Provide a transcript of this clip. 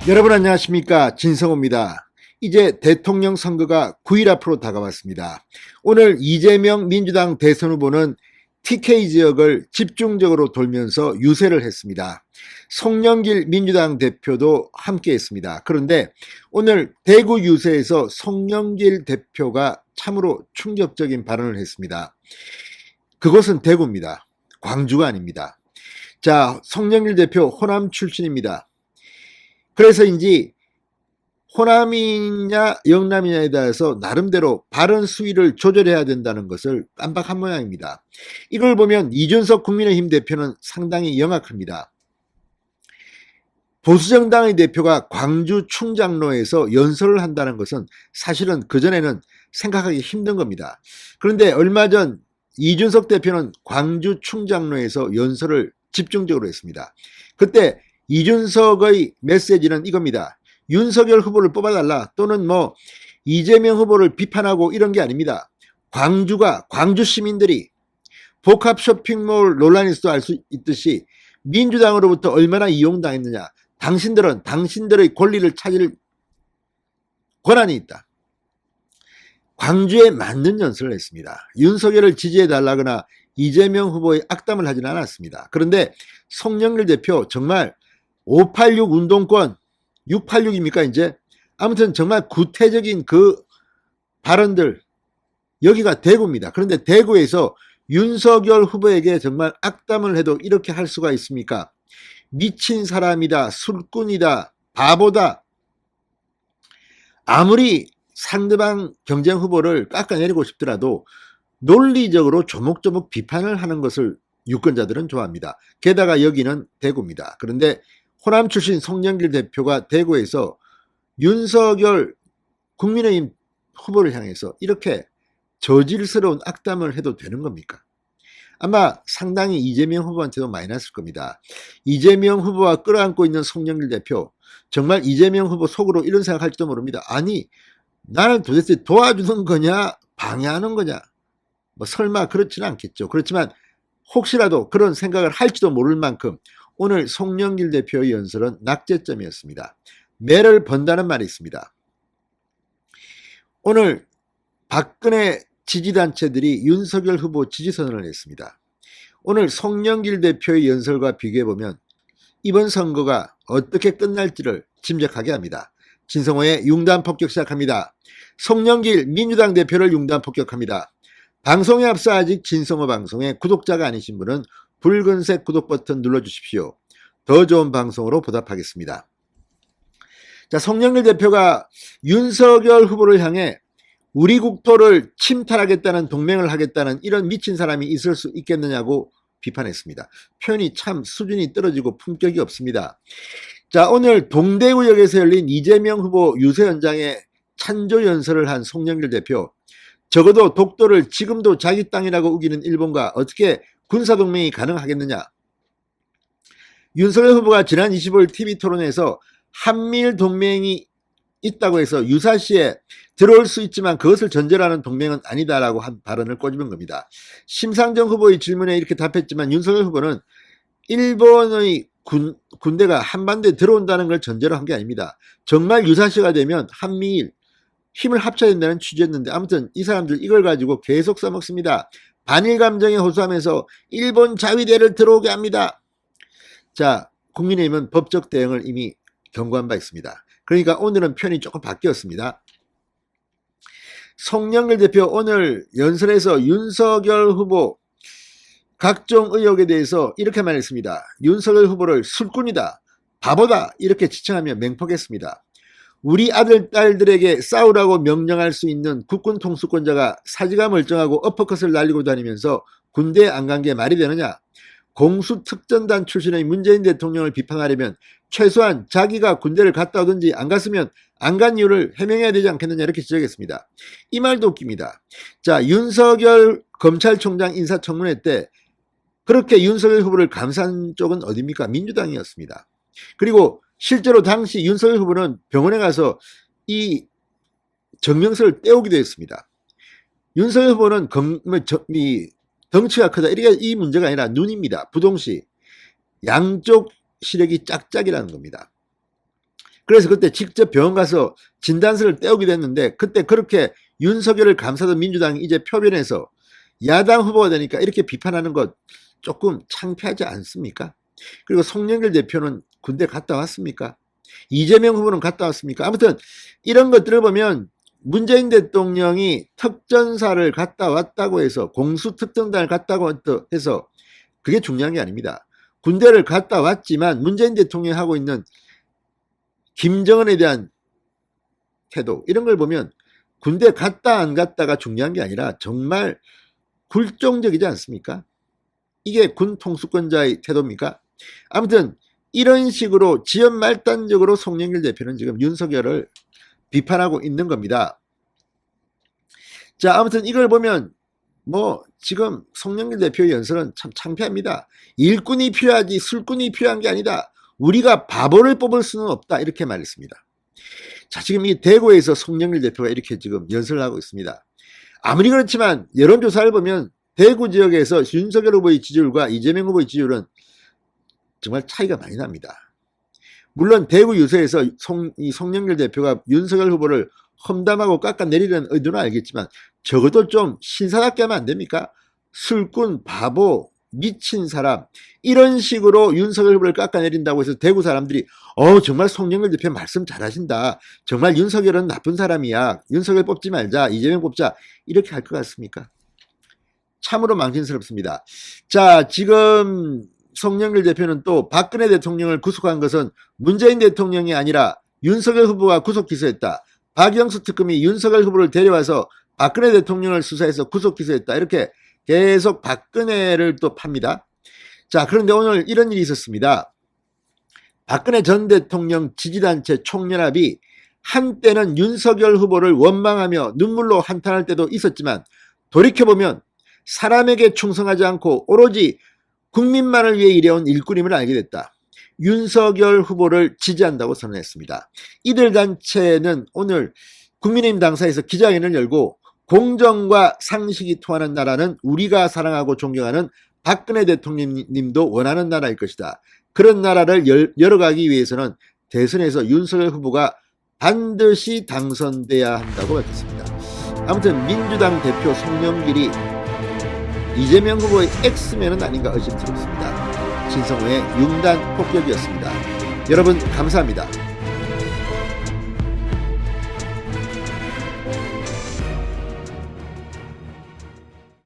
여러분 안녕하십니까, 진성호입니다. 이제 대통령 선거가 9일 앞으로 다가왔습니다. 오늘 이재명 민주당 대선 후보는 TK 지역을 집중적으로 돌면서 유세를 했습니다. 송영길 민주당 대표도 함께 했습니다. 그런데 오늘 대구 유세에서 송영길 대표가 참으로 충격적인 발언을 했습니다. 그곳은 대구입니다. 광주가 아닙니다. 자, 송영길 대표 호남 출신입니다. 그래서인지 호남이냐 영남이냐에 따라서 나름대로 발언 수위를 조절해야 된다는 것을 깜빡한 모양입니다. 이걸 보면 이준석 국민의힘 대표는 상당히 영악합니다. 보수정당의 대표가 광주 충장로에서 연설을 한다는 것은 사실은 그전에는 생각하기 힘든 겁니다. 그런데 얼마 전 이준석 대표는 광주 충장로에서 연설을 집중적으로 했습니다. 그때 이준석의 메시지는 이겁니다. 윤석열 후보를 뽑아달라, 또는 이재명 후보를 비판하고 이런 게 아닙니다. 광주 시민들이 복합 쇼핑몰 논란에서도 알 수 있듯이 민주당으로부터 얼마나 이용당했느냐. 당신들은 당신들의 권리를 찾을 권한이 있다. 광주에 맞는 연설을 했습니다. 윤석열을 지지해달라거나 이재명 후보의 악담을 하지는 않았습니다. 그런데 송영길 대표 정말 586 운동권, 686입니까 이제? 아무튼 정말 구태적인 그 발언들, 여기가 대구입니다. 그런데 대구에서 윤석열 후보에게 정말 악담을 해도 이렇게 할 수가 있습니까? 미친 사람이다, 술꾼이다, 바보다. 아무리 상대방 경쟁 후보를 깎아내리고 싶더라도 논리적으로 조목조목 비판을 하는 것을 유권자들은 좋아합니다. 게다가 여기는 대구입니다. 그런데 호남 출신 송영길 대표가 대구에서 윤석열 국민의힘 후보를 향해서 이렇게 저질스러운 악담을 해도 되는 겁니까? 아마 상당히 이재명 후보한테도 많이 났을 겁니다. 이재명 후보와 끌어안고 있는 송영길 대표, 정말 이재명 후보 속으로 이런 생각할지도 모릅니다. 아니, 나를 도대체 도와주는 거냐 방해하는 거냐, 설마 그렇지는 않겠죠. 그렇지만 혹시라도 그런 생각을 할지도 모를 만큼 오늘 송영길 대표의 연설은 낙제점이었습니다. 매를 번다는 말이 있습니다. 오늘 박근혜 지지단체들이 윤석열 후보 지지선언을 했습니다. 오늘 송영길 대표의 연설과 비교해보면 이번 선거가 어떻게 끝날지를 짐작하게 합니다. 진성호의 융단 폭격 시작합니다. 송영길 민주당 대표를 융단 폭격합니다. 방송에 앞서 아직 진성호 방송에 구독자가 아니신 분은 붉은색 구독 버튼 눌러주십시오. 더 좋은 방송으로 보답하겠습니다. 자, 송영길 대표가 윤석열 후보를 향해 우리 국토를 침탈하겠다는 동맹을 하겠다는 이런 미친 사람이 있을 수 있겠느냐고 비판했습니다. 표현이 참 수준이 떨어지고 품격이 없습니다. 자, 오늘 동대구역에서 열린 이재명 후보 유세 현장에 찬조 연설을 한 송영길 대표, 적어도 독도를 지금도 자기 땅이라고 우기는 일본과 어떻게 군사동맹이 가능하겠느냐. 윤석열 후보가 지난 25일 TV토론에서 한미일 동맹이 있다고 해서 유사시에 들어올 수 있지만 그것을 전제로 하는 동맹은 아니다라고 한 발언을 꼬집은 겁니다. 심상정 후보의 질문에 이렇게 답했지만 윤석열 후보는 일본의 군대가 한반도에 들어온다는 걸 전제로 한 게 아닙니다. 정말 유사시가 되면 한미일 힘을 합쳐야 된다는 취지였는데, 아무튼 이 사람들 이걸 가지고 계속 써먹습니다. 반일 감정에 호소하면서 일본 자위대를 들어오게 합니다. 자, 국민의힘은 법적 대응을 이미 경고한 바 있습니다. 그러니까 오늘은 편이 조금 바뀌었습니다. 송영길 대표 오늘 연설에서 윤석열 후보 각종 의혹에 대해서 이렇게 말했습니다. 윤석열 후보를 술꾼이다, 바보다 이렇게 지칭하며 맹폭했습니다. 우리 아들, 딸들에게 싸우라고 명령할 수 있는 국군 통수권자가 사지가 멀쩡하고 어퍼컷을 날리고 다니면서 군대에 안 간 게 말이 되느냐. 공수특전단 출신의 문재인 대통령을 비판하려면 최소한 자기가 군대를 갔다 오든지 안 갔으면 안 간 이유를 해명해야 되지 않겠느냐, 이렇게 지적했습니다. 이 말도 웃깁니다. 자, 윤석열 검찰총장 인사청문회 때 그렇게 윤석열 후보를 감싼 쪽은 어디입니까? 민주당이었습니다. 그리고 실제로 당시 윤석열 후보는 병원에 가서 이 정명서를 떼오기도 했습니다. 윤석열 후보는 덩치가 크다, 이게 이 문제가 아니라 눈입니다. 부동시 양쪽 시력이 짝짝이라는 겁니다. 그래서 그때 직접 병원 가서 진단서를 떼오기도 했는데 그때 그렇게 윤석열을 감싸던 민주당이 이제 표변에서 야당 후보가 되니까 이렇게 비판하는 것 조금 창피하지 않습니까? 그리고 송영길 대표는 군대 갔다 왔습니까? 이재명 후보는 갔다 왔습니까? 아무튼 이런 것들을 보면 문재인 대통령이 특전사를 갔다 왔다고 해서 공수특전단을 갔다고 해서 그게 중요한 게 아닙니다. 군대를 갔다 왔지만 문재인 대통령이 하고 있는 김정은에 대한 태도 이런 걸 보면 군대 갔다 안 갔다가 중요한 게 아니라 정말 굴종적이지 않습니까? 이게 군 통수권자의 태도입니까? 아무튼 이런 식으로 지연말단적으로 송영길 대표는 지금 윤석열을 비판하고 있는 겁니다. 자, 아무튼 이걸 보면 뭐 지금 송영길 대표의 연설은 참 창피합니다. 일꾼이 필요하지 술꾼이 필요한 게 아니다. 우리가 바보를 뽑을 수는 없다. 이렇게 말했습니다. 자, 지금 이 대구에서 송영길 대표가 이렇게 지금 연설을 하고 있습니다. 아무리 그렇지만 여론조사를 보면 대구 지역에서 윤석열 후보의 지지율과 이재명 후보의 지지율은 정말 차이가 많이 납니다. 물론 대구 유세에서 송영길 대표가 윤석열 후보를 험담하고 깎아내리려는 의도는 알겠지만 적어도 좀 신사답게 하면 안 됩니까? 술꾼, 바보, 미친 사람 이런 식으로 윤석열 후보를 깎아내린다고 해서 대구 사람들이 정말 송영길 대표 말씀 잘하신다. 정말 윤석열은 나쁜 사람이야. 윤석열 뽑지 말자. 이재명 뽑자. 이렇게 할 것 같습니까? 참으로 망신스럽습니다. 자, 지금 송영길 대표는 또 박근혜 대통령을 구속한 것은 문재인 대통령이 아니라 윤석열 후보가 구속 기소했다. 박영수 특검이 윤석열 후보를 데려와서 박근혜 대통령을 수사해서 구속 기소했다. 이렇게 계속 박근혜를 또 팝니다. 자, 그런데 오늘 이런 일이 있었습니다. 박근혜 전 대통령 지지단체 총연합이 한때는 윤석열 후보를 원망하며 눈물로 한탄할 때도 있었지만 돌이켜보면 사람에게 충성하지 않고 오로지 국민만을 위해 일해온 일꾼임을 알게 됐다. 윤석열 후보를 지지한다고 선언했습니다. 이들 단체는 오늘 국민의힘 당사에서 기자회견을 열고 공정과 상식이 통하는 나라는 우리가 사랑하고 존경하는 박근혜 대통령님도 원하는 나라일 것이다. 그런 나라를 열어가기 위해서는 대선에서 윤석열 후보가 반드시 당선돼야 한다고 밝혔습니다. 아무튼 민주당 대표 송영길이 이재명 후보의 엑스맨은 아닌가 의심스럽습니다. 신성호의 융단 폭격이었습니다. 여러분 감사합니다.